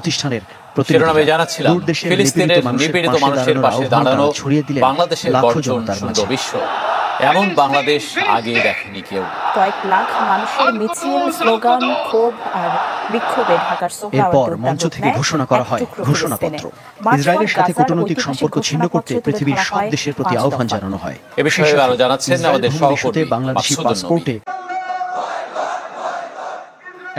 প্রতিষ্ঠানের শিরোনামে জানাচ্ছিলাম ফিলিস্তিনের নিপীড়িত মানুষের পাশে দাঁড়ানো বাংলাদেশের গর্জন শুনল বিশ্ব। এমন বাংলাদেশ আগে দেখেনি কেউ। কয়েক লাখ মানুষের মিছিল, স্লোগান, ক্ষোভ আর বিক্ষোভে ঢাকার এরপর মঞ্চ থেকে ঘোষণা করা হয় ঘোষণাপত্র। ইসরায়েলের সাথে কূটনৈতিক সম্পর্ক ছিন্ন করতে পৃথিবীর সব দেশের প্রতি আহ্বান জানানো হয়। এ বিষয়ে আরো জানাচ্ছেন আমাদের সহকর্মী বাংলাদেশি পাসপোর্টে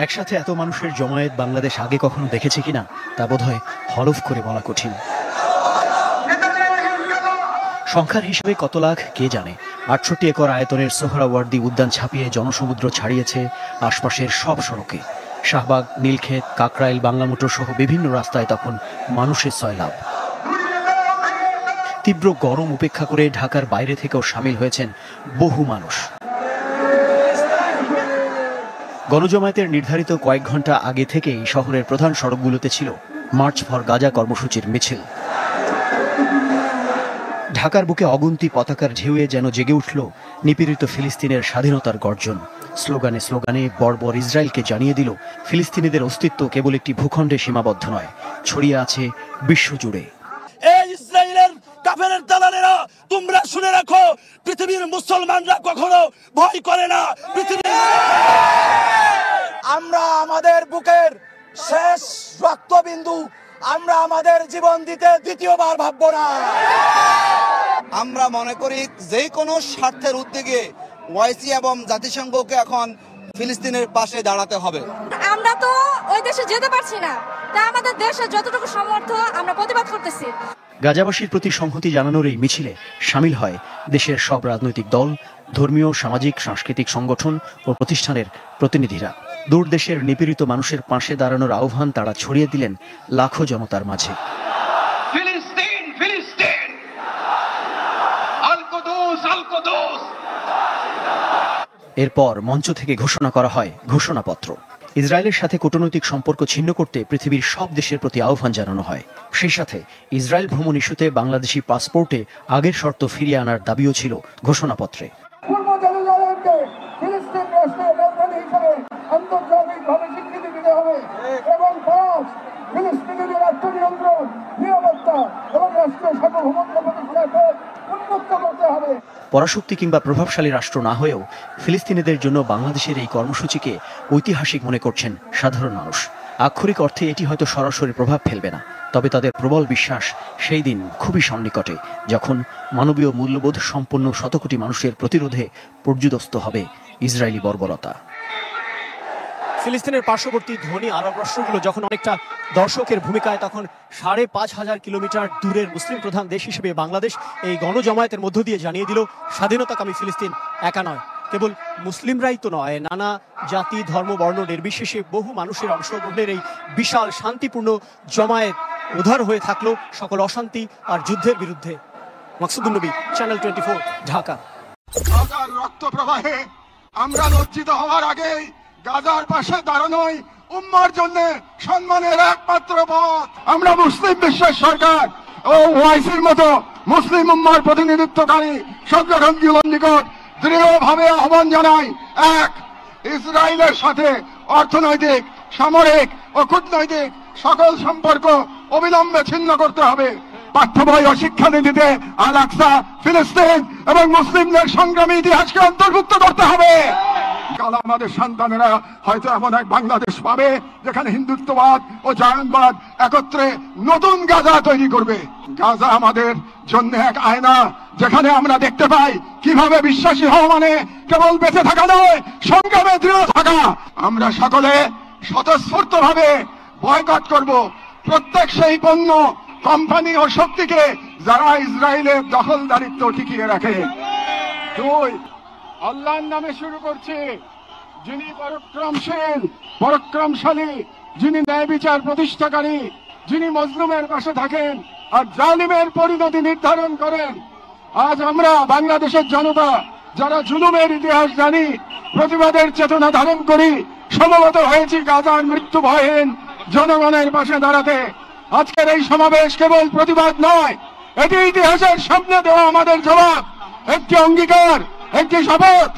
একসাথে এত মানুষের জমায়েত বাংলাদেশ আগে কখনো দেখেছে কিনা তা বোধহয় হলফ করে বলা কঠিন। সংখ্যার হিসেবে কত লাখ কে জানে। ৬৮ একর আয়তনের সোহরাওয়ার্দী উদ্যান ছাপিয়ে জনসমুদ্র ছাড়িয়েছে আশপাশের সব সড়কে। শাহবাগ, নীলক্ষেত, কাকরাইল, বাংলা মোটর সহ বিভিন্ন রাস্তায় তখন মানুষের সয়লাব। তীব্র গরম উপেক্ষা করে ঢাকার বাইরে থেকেও সামিল হয়েছেন বহু মানুষ। গণজমায়েতের নির্ধারিত কয়েক ঘন্টা আগে থেকেই শহরের প্রধান সড়কগুলোতে ছিল মার্চ ফর গাজা কর্মসূচির মিছিল। ঢাকার বুকে অগুন্তি পতাকার ঢেউয়ে যেন জেগে উঠল নিপীড়িত ফিলিস্তিনের স্বাধীনতার গর্জন। স্লোগানে স্লোগানে বর্বর ইসরায়েলকে জানিয়ে দিল ফিলিস্তিনিদের অস্তিত্ব কেবল একটি ভূখণ্ডে সীমাবদ্ধ নয়, ছড়িয়ে আছে বিশ্বজুড়ে। এই ইসরায়েলের কাফেরের দালালেরা, তোমরা শুনে রাখো, পৃথিবীর মুসলমানরা কখনো ভয় করে না। আমরা আমাদের বুকের শেষ রক্তবিন্দু আমরা আমাদের জীবন দিতে দ্বিতীয়বার ভাববো না। আমরা মনে করি যে কোনো স্বার্থের উদ্যোগে ওআইসি এবং জাতিসংঘকে এখন ফিলিস্তিনের পাশে দাঁড়াতে হবে। আমরা তো ওই দেশে যেতে পারছি না, তাই আমাদের দেশে যতটুকু সামর্থ্য আমরা প্রতিবাদ করতেছি। গাজাবাসীর প্রতি সংহতি জানানোর এই মিছিলে সামিল হয় দেশের সব রাজনৈতিক দল, ধর্মীয়, সামাজিক, সাংস্কৃতিক সংগঠন ও প্রতিষ্ঠানের প্রতিনিধিরা। দূর দেশের নিপীড়িত মানুষের পাশে দাঁড়ানোর আহ্বান তারা ছড়িয়ে দিলেন লাখো জনতার মাঝে। এরপর মঞ্চ থেকে ঘোষণা করা হয় ঘোষণাপত্র। ইসরায়েলের সাথে কূটনৈতিক সম্পর্ক ছিন্ন করতে পৃথিবীর সব দেশের প্রতি আহ্বান জানানো হয়। সেই সাথে ইসরায়েল ভ্রমণ ইস্যুতে বাংলাদেশি পাসপোর্টে আগের শর্ত ফিরিয়ে আনার দাবিও ছিল ঘোষণাপত্রে। পরাশক্তি কিংবা প্রভাবশালী রাষ্ট্র না হয়েও ফিলিস্তিনিদের জন্য বাংলাদেশের এই কর্মসূচিকে ঐতিহাসিক মনে করছেন সাধারণ মানুষ। আক্ষরিক অর্থে এটি হয়তো সরাসরি প্রভাব ফেলবে না, তবে তাদের প্রবল বিশ্বাস সেই দিন খুবই সন্নিকটে যখন মানবীয় মূল্যবোধ সম্পন্ন শতকোটি মানুষের প্রতিরোধে পর্যুদস্ত হবে ইসরায়েলি বর্বরতা। ফিলিস্তিনের পার্শ্ববর্তী ধনী আরব রাষ্ট্রগুলো যখন অনেকটা দর্শকের ভূমিকায়, তখন ৫,৫০০ কিলোমিটার দূরের মুসলিম প্রধান দেশ হিসেবে বাংলাদেশ এই গণজমায়েতের মধ্য দিয়ে জানিয়ে দিল স্বাধীনতাকামী ফিলিস্তিন একা নয়। কেবল মুসলিমরাই তো নয়, নানা জাতি, ধর্ম, বর্ণ নির্বিশেষে বহু মানুষের অংশগ্রহণের এই বিশাল শান্তিপূর্ণ জমায়েত উদ্ধার হয়ে থাকলো সকল অশান্তি আর যুদ্ধের বিরুদ্ধে। মাকসুদুন নবী, চ্যানেল 24, ঢাকা। গাজার রক্ত প্রবাহে আমরা লজ্জিত হওয়ার আগেই গাজার পাশে দাঁড়ানোই উম্মার জন্য সম্মানের একমাত্র পথ। আমরা মুসলিম বিশ্বের সরকার ও ওআইসির মতো মুসলিম উম্মার প্রতিনিধিত্বকারী সংগঠনগুলোর নিকট দৃঢ়ভাবে আহ্বান জানাই, এক, ইসরায়েলের সাথে অর্থনৈতিক, সামরিক ও কূটনৈতিক সকল সম্পর্ক অবিলম্বে ছিন্ন করতে হবে। পাঠ্য বই ও শিক্ষানীতিতে আল আকসা, ফিলিস্তিন এবং মুসলিমদের সংগ্রামী ইতিহাসকে অন্তর্ভুক্ত করতে হবে। কাল আমাদের সন্তানেরা হয়তো এমন এক বাংলাদেশ পাবে যেখানে হিন্দুত্ববাদ ও জায়নবাদ একত্রে নতুন গাজা তৈরি করবে। গাজা আমাদের জন্য এক আয়না, যেখানে আমরা দেখতে পাই কিভাবে বিশ্বাসী হওয়া মানে কেবল বেঁচে থাকা নয়, সংগ্রামে দৃঢ় থাকা। আমরা সকলে স্বতঃস্ফূর্ত ভাবে বয়কট করব প্রত্যেক সেই পণ্য, কোম্পানি ও শক্তিকে যারা ইসরায়েলের দখলদারিত্ব টিকিয়ে রাখে। দুই, আল্লাহর নামে শুরু করছে, যিনি পরাক্রমশীল, পরাক্রমশালী, যিনি ন্যায় বিচার প্রতিষ্ঠাকারী, যিনি মজলুমের পাশে থাকেন আর জালিমের পরিণতি নির্ধারণ করেন। আজ আমরা বাংলাদেশের জনতা যারা জুলুমের ইতিহাস জানি, প্রতিবাদের চেতনা ধারণ করি, সমবেত হয়েছি গাজার মৃত্যু ভয়হীন জনগণের পাশে দাঁড়াতে। আজকের এই সমাবেশ কেবল প্রতিবাদ নয়, এটি ইতিহাসের সামনে দেওয়া আমাদের জবাব, একটি অঙ্গীকার, একটি শপথ।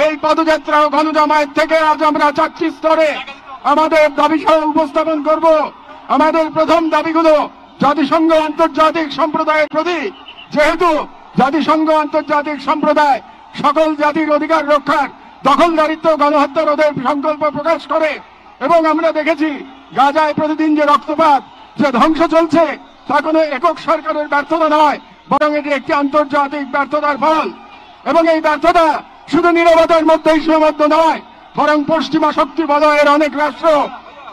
এই পদযাত্রা ও গণজমায়েত থেকে আজ আমরা ৪টি স্তরে আমাদের দাবি সহ উপস্থাপন করব। আমাদের প্রথম দাবিগুলো জাতিসংঘ আন্তর্জাতিক সম্প্রদায়ের প্রতি, যেহেতু জাতিসংঘ আন্তর্জাতিক সম্প্রদায় সকল জাতির অধিকার রক্ষার, দখলদারিত্ব, গণহত্যা রোধের সংকল্প প্রকাশ করে, এবং আমরা দেখেছি গাজায় প্রতিদিন যে রক্তপাত, যে ধ্বংস চলছে, তা কোনো একক সরকারের ব্যর্থতা নয়, বরং এটি একটি আন্তর্জাতিক ব্যর্থতার ফল। এবং এই ব্যর্থতা শুধু নীরবতার মধ্যেই সীমাবদ্ধ নয়, বরং পশ্চিমা শক্তি বলয়ের অনেক রাষ্ট্র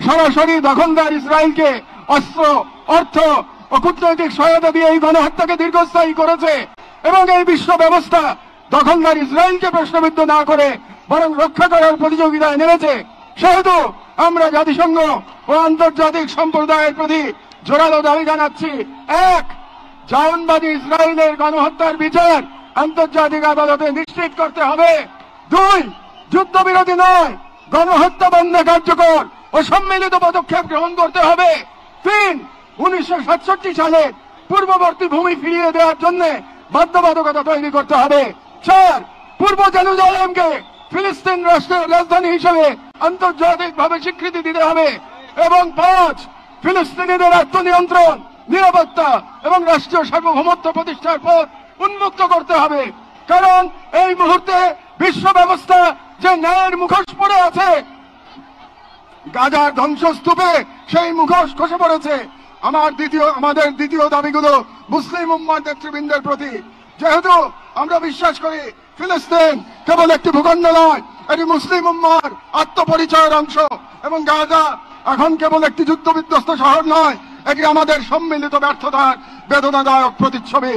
সরাসরি দখলদার ইসরায়েলকে অস্ত্র, অর্থ ও কূটনৈতিক সহায়তা দিয়ে এই গণহত্যাকে দীর্ঘস্থায়ী করেছে। এবং এই বিশ্ব ব্যবস্থা দখলদার ইসরায়েলকে প্রশ্নবিদ্ধ না করে বরং রক্ষা করার প্রতিযোগিতায় নেমেছে। সেহেতু আমরা জাতিসংঘ ও আন্তর্জাতিক সম্প্রদায়ের প্রতি জোরালো দাবি জানাচ্ছি: 1. জায়নবাদী ইসরায়েলের গণহত্যার বিচার আন্তর্জাতিক আদালতে নিশ্চিত করতে হবে। 2. যুদ্ধবিরতি নয়, গণহত্যা বন্ধে কার্যকর ও সম্মিলিত পদক্ষেপ গ্রহণ করতে হবে। 3. 1967 সালে পূর্ববর্তী ভূমি ফিরিয়ে দেওয়ার জন্য বাধ্যবাধকতা তৈরি করতে হবে। 4. পূর্ব জেরুজালেমকে ফিলিস্তিন রাষ্ট্রের রাজধানী হিসেবে আন্তর্জাতিকভাবে স্বীকৃতি দিতে হবে। এবং 5. ফিলিস্তিনিদের আত্মনিয়ন্ত্রণ, নিরাপত্তা এবং রাষ্ট্রীয় সার্বভৌমত্ব প্রতিষ্ঠার পথ উন্মুক্ত করতে হবে। কারণ এই মুহূর্তে বিশ্ব ব্যবস্থা যে ন্যায়ের মুখোশ পড়ে আছে, গাজার ধ্বংসস্তূপে সেই মুখোশ খসে পড়েছে। আমাদের দ্বিতীয় দাবিগুলো মুসলিম উম্মাহ নেতৃবৃন্দের প্রতি। যেহেতু আমরা বিশ্বাস করি ফিলিস্তিন কেবল একটি ভূখণ্ড নয়, এটি মুসলিম উম্মাহর আত্মপরিচয়ের অংশ, এবং গাজা এখন কেবল একটি যুদ্ধবিধ্বস্ত শহর নয়, এটি আমাদের সম্মিলিত ব্যর্থতার বেদনাদায়ক প্রতিচ্ছবি।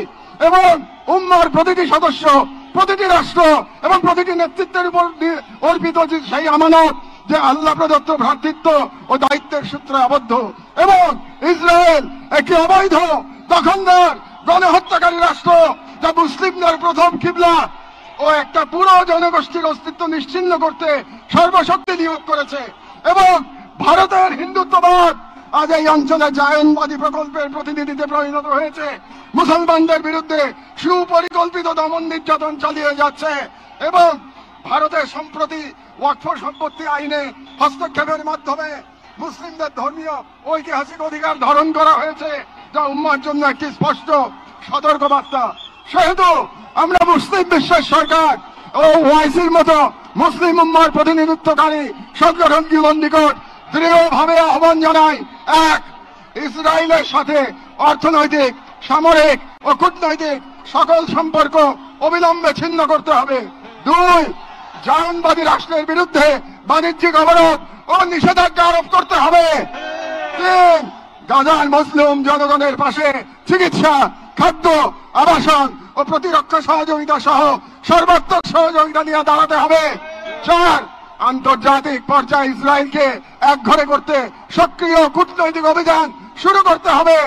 এবং উম্মাহর প্রতিটি সদস্য, প্রতিটি রাষ্ট্র এবং প্রতিটি নেতৃত্বের উপর অর্পিত সেই আমানত যে আল্লাহ প্রদত্ত ভ্রাতৃত্ব ও দায়িত্বের সূত্রে আবদ্ধ। এবং ইসরায়েল একটি অবৈধ, দখলদার, গণহত্যাকারী রাষ্ট্র, যা মুসলিমদের প্রথম কিবলা ও একটা পুরো জনগোষ্ঠীর অস্তিত্ব নিশ্চিহ্ন করতে সর্বশক্তি নিয়োগ করেছে। এবং ভারতের হিন্দুত্ববাদ আজ এই অঞ্চলে জায়নবাদী প্রকল্পের প্রতিনিধিতে পরিণত হয়েছে, মুসলমানদের বিরুদ্ধে সুপরিকল্পিত দমন নির্যাতন চালিয়ে যাচ্ছে। এবং ভারতের সম্প্রতি ওয়াকফ সম্পত্তি আইনে হস্তক্ষেপের মাধ্যমে মুসলিমদের ধর্মীয় ঐতিহাসিক অধিকার ধারণ করা হয়েছে, যা উম্মার জন্য একটি স্পষ্ট সতর্কবার্তা। সেহেতু আমরা মুসলিম বিশ্বের সরকার ও ওআইসির মতো মুসলিম উম্মার প্রতিনিধিত্বকারী সংগঠনগুলোর নিকট দৃঢ়ভাবে আহ্বান জানাই: 1. ইসরায়েলের সাথে অর্থনৈতিক, সামরিক ও কূটনৈতিক সকল সম্পর্ক অবিলম্বে ছিন্ন করতে হবে। 2. জায়নবাদী রাষ্ট্রের বিরুদ্ধে বাণিজ্যিক অবরোধ ও নিষেধাজ্ঞা আরোপ করতে হবে। 3. গাজার মুসলিম জনগণের পাশে চিকিৎসা, খাদ্য, আবাসন ও প্রতিরক্ষা সহযোগিতা সহ সর্বাত্মক সহযোগিতা নিয়ে দাঁড়াতে হবে। 4. আন্তর্জাতিক পর্যায়ে ইসরায়েলকে একঘরে করতে সক্রিয় কূটনৈতিক অভিযান শুরু করতে হবে।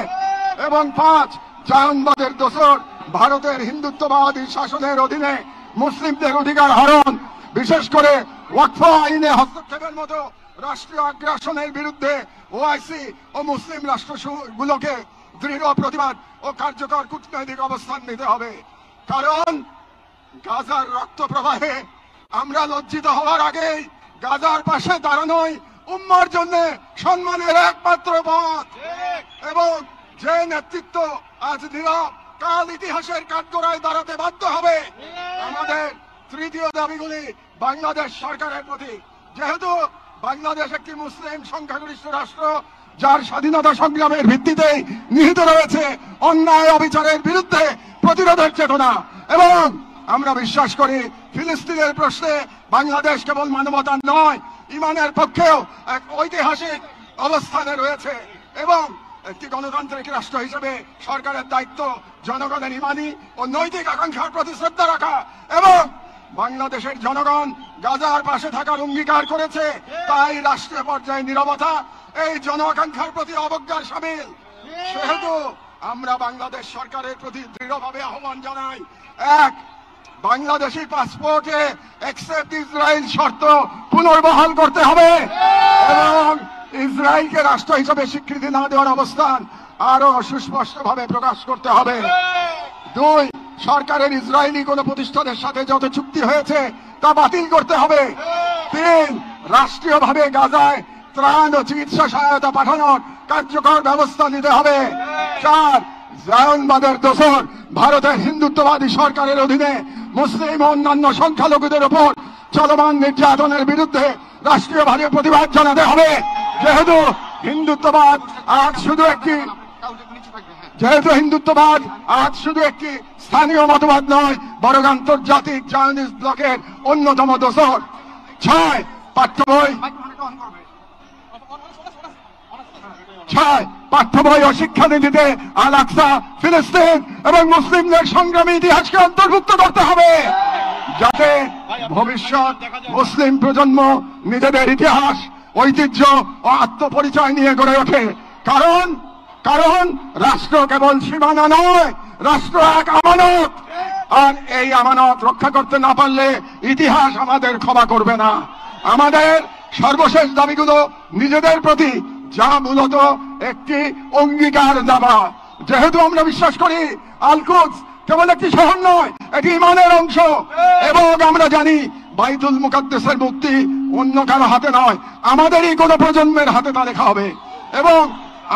এবং 5. জায়নবাদের দোসর ভারতের হিন্দুত্ববাদী শাসনের অধীনে মুসলিমদের অধিকার হরণ, বিশেষ করে ওয়াকফ আইনে হস্তক্ষেপের মতো রাষ্ট্রীয় আগ্রাসনের বিরুদ্ধে ওআইসি ও মুসলিম রাষ্ট্রগুলোকে দৃঢ় প্রতিবাদ ও কার্যকর কূটনৈতিক অবস্থান নিতে হবে। কারণ গাজার রক্ত প্রবাহে আমরা লজ্জিত হওয়ার আগেই গাজার পাশে দাঁড়ানোই উম্মার জন্য সম্মানের একমাত্র পথ। এবং যে নেতৃত্ব আজ নীরব, কাল ইতিহাসের কাঠগড়ায় দাঁড়াতে বাধ্য হবে। আমাদের তৃতীয় দাবিগুলি বাংলাদেশ সরকারের প্রতি। যেহেতু বাংলাদেশ একটি মুসলিম সংখ্যাগরিষ্ঠ রাষ্ট্র, যার স্বাধীনতা সংগ্রামের ভিত্তিতে নিহিত রয়েছে অন্যায় অবিচারের বিরুদ্ধে প্রতিরোধের চেতনা, এবং আমরা বিশ্বাস করি ফিলিস্তিনের প্রশ্নে বাংলাদেশ কেবল মানবতার নয়, ইমানের পক্ষেও এক ঐতিহাসিক অবস্থানে রয়েছে। এবং একটি গণতান্ত্রিক রাষ্ট্র হিসেবে সরকারের দায়িত্ব জনগণের ইমানি ও নৈতিক আকাঙ্ক্ষার প্রতি শ্রদ্ধা রাখা। এবং বাংলাদেশের জনগণ গাজার পাশে থাকার অঙ্গীকার করেছে, তাই রাষ্ট্রীয় পর্যায়ে নীরবতা এই জন আকাঙ্ক্ষার প্রতি অবজ্ঞার সামিল। সেহেতু আমরা বাংলাদেশ সরকারের প্রতি দৃঢ়ভাবে আহ্বান জানাই: 1. বাংলাদেশি পাসপোর্টে অ্যাকসেপ্ট ইসরায়েল শর্ত পুনর্বহাল করতে হবে এবং ইসরায়েলকে রাষ্ট্র হিসেবে স্বীকৃতি না দেওয়ার অবস্থান আরো সুস্পষ্টভাবে প্রকাশ করতে হবে। 2. সরকারের ইসরায়েলি কোন প্রতিষ্ঠানের সাথে যত চুক্তি হয়েছে তা বাতিল করতে হবে। 3. রাষ্ট্রীয়ভাবে গাজায় ত্রাণ ও চিকিৎসা সহায়তা পাঠানোর কার্যকর ব্যবস্থা নিতে হবে। 4, জায়নবাদের দোসর ভারতের হিন্দুত্ববাদী সরকারের অধীনে মুসলিম ও অন্যান্য সংখ্যালঘুদের উপর চলমান নির্যাতনের বিরুদ্ধে রাষ্ট্রীয়ভাবে প্রতিবাদ জানাতে হবে। যেহেতু হিন্দুত্ববাদ আজ শুধু একটি স্থানীয় মতবাদ নয়, বরং আন্তর্জাতিক জায়নিস্ট ব্লকের অন্যতম দোসর। 6, পাঠ্য বই ও শিক্ষানীতিতে আল আকসা, ফিলিস্তিন এবং মুসলিমদের সংগ্রামী ইতিহাসকে অন্তর্ভুক্ত করতে হবে, যাতে ভবিষ্যৎ মুসলিম প্রজন্ম নিজেদের ইতিহাস, ঐতিহ্য ও আত্মপরিচয় নিয়ে গড়ে ওঠে। কারণ রাষ্ট্র কেবল সীমানা নয়, রাষ্ট্র এক আমানত, আর এই আমানত রক্ষা করতে না পারলে ইতিহাস আমাদের ক্ষমা করবে না। আমাদের সর্বশেষ দাবিগুলো নিজেদের প্রতি, যা মূলত একটি অঙ্গীকার দেওয়া। যেহেতু আমরা বিশ্বাস করি আল কুদস কেবল একটি শহর নয়, এটি ঈমানের অংশ, এবং আমরা জানি বাইতুল মুকাদ্দাসের মুক্তি অন্য কারো হাতে নয়, আমাদেরই কোনো প্রজন্মের হাতে তা লেখা হবে। এবং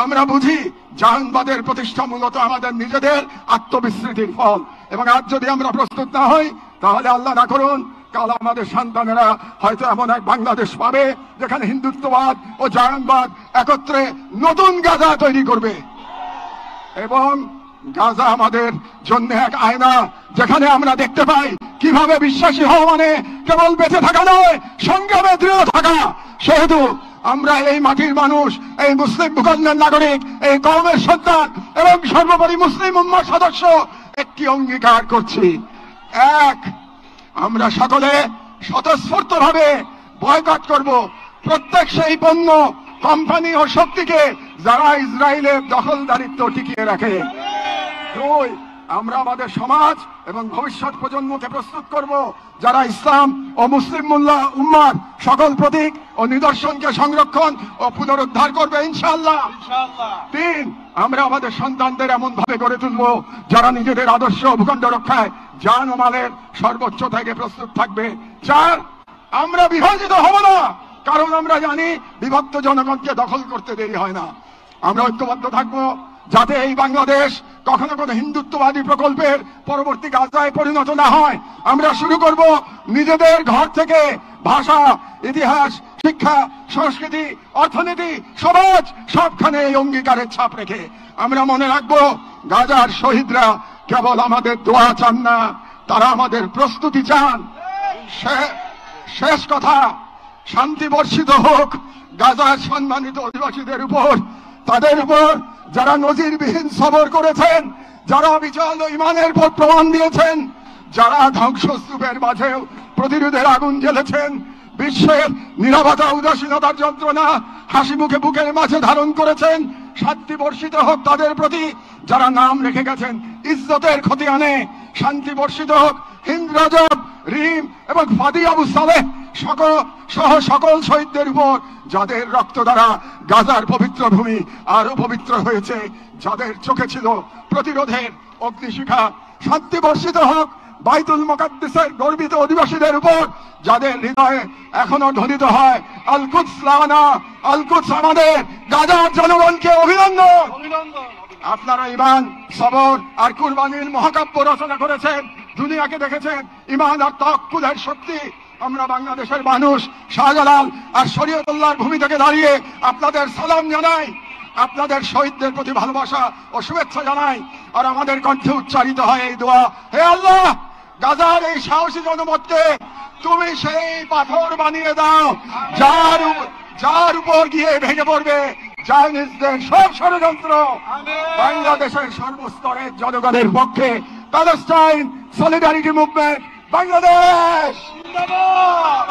আমরা বুঝি জাহানবাদের প্রতিষ্ঠা মূলত আমাদের নিজেদের আত্মবিস্মৃতির ফল, এবং আজ যদি আমরা প্রস্তুত না হই, তাহলে আল্লাহ না করুন কাল আমাদের সন্তানেরা হয়তো এমন এক বাংলাদেশ পাবে যেখানে হিন্দুত্ববাদ ও জাহানবাদ একত্রে নতুন গাজা তৈরি করবে। এবং গাজা আমাদের জন্য এক আয়না, যেখানে আমরা দেখতে পাই কিভাবে বিশ্বাসী হওয়া মানে কেবল বেঁচে থাকা নয়, সংগ্রামে দৃঢ় থাকা। সেহেতু আমরা এই মাটির মানুষ, এই মুসলিম ভূখণ্ডের নাগরিক, এই কওমের সন্তান এবং সর্বোপরি মুসলিম উম্মার সদস্য একটি অঙ্গীকার করছি। 1, আমরা সকলে স্বতঃস্ফূর্তভাবে বয়কট করব প্রত্যেক সেই পণ্য, কোম্পানি ও শক্তিকে যারা ইসরায়েলের দখলদারিত্ব টিকিয়ে রাখে। 2, আমরা আমাদের সমাজ এবং ভবিষ্যৎ প্রজন্মকে প্রস্তুত করব যারা ইসলাম ও মুসলিম উম্মার সকল প্রতীক ও নিদর্শনকে সংরক্ষণ ও পুনরুদ্ধার করবে ইনশাআল্লাহ। 3, আমরা আমাদের সন্তানদের এমন ভাবে গড়ে তুলব যারা নিজেদের আদর্শ ভূখণ্ড রক্ষায় জান ও মালের সর্বোচ্চ থেকে প্রস্তুত থাকবে। 4, আমরা বিভাজিত হব না, কারণ আমরা জানি বিভক্ত জনগণকে দখল করতে দেরি হয় না। আমরা ঐক্যবদ্ধ থাকবো যাতে এই বাংলাদেশ কখনো কোনো হিন্দুত্ববাদী প্রকল্পের পরবর্তী গাজায় পরিণত না হয়। আমরা শুরু করব নিজেদের ঘর থেকে, ভাষা, ইতিহাস, শিক্ষা, সংস্কৃতি, অর্থনীতি, সমাজ সবখানে এই অঙ্গীকারের ছাপ রেখে। আমরা মনে রাখবো গাজার শহীদরা কেবল আমাদের দোয়া চান না, তারা আমাদের প্রস্তুতি চান। শেষ কথা, শান্তি বর্ষিত হোক গাজার সম্মানিত অধিবাসীদের উপর, তাদের উপর যারা নজিরবিহীন সবর করেছেন, যারা অবিচল ঈমানের পর প্রমাণ দিয়েছেন, যারা ধ্বংসস্তূপের মাঝেও প্রতিরোধের আগুন জ্বেলেছেন, বিশ্বের নীরবতা উদাসীনতার যন্ত্রণা হাসি মুখে বুকের মাঝে ধারণ করেছেন। শান্তি বর্ষিত হোক তাদের প্রতি যারা নাম রেখে গেছেন ইজ্জতের খতিয়ানে। শান্তি বর্ষিত হোক হিন্দ রাজব, রিম এবং ফাদি আবু সালেহ সহ সকল শহীদদের উপর, যাদের রক্ত দ্বারা গাজার পবিত্র ভূমি আরো পবিত্র হয়েছে, যাদের চোখে ছিল প্রতিরোধের অগ্নিশিখা। শান্তি বর্ষিত হোক বাইতুল মুকাদ্দাসের গর্বিত অধিবাসীদের উপর, যাদের হৃদয়ে এখনো ধ্বনিত হয় আল কুদস লানা, আল কুদস আমাদের। গাজার জনগণকে অভিনন্দন। আপনারা ঈমান, সবর আর কুরবানির মহাকাব্য রচনা করেছেন, দুনিয়াকে দেখেছেন ঈমান আর তাওয়াক্কুলের শক্তি। আমরা বাংলাদেশের মানুষ শাহজালাল আর শরীয়তুল্লাহর ভূমি থেকে দাঁড়িয়ে আপনাদের সালাম জানাই, আপনাদের শহীদদের প্রতি ভালোবাসা ও শুভেচ্ছা জানাই। আর আমাদের কণ্ঠে উচ্চারিত হয় এই দোয়া, হে আল্লাহ, গাজার এই সাহসী জনপদকে তুমি সেই পাথর বানিয়ে দাও যার উপর গিয়ে ভেঙে পড়বে জায়নিস্টদের সব ষড়যন্ত্র। বাংলাদেশের সর্বস্তরের জনগণের পক্ষে প্যালেস্টাইন সলিডারিটি মুভমেন্ট বাংলাদেশ জিন্দাবাদ।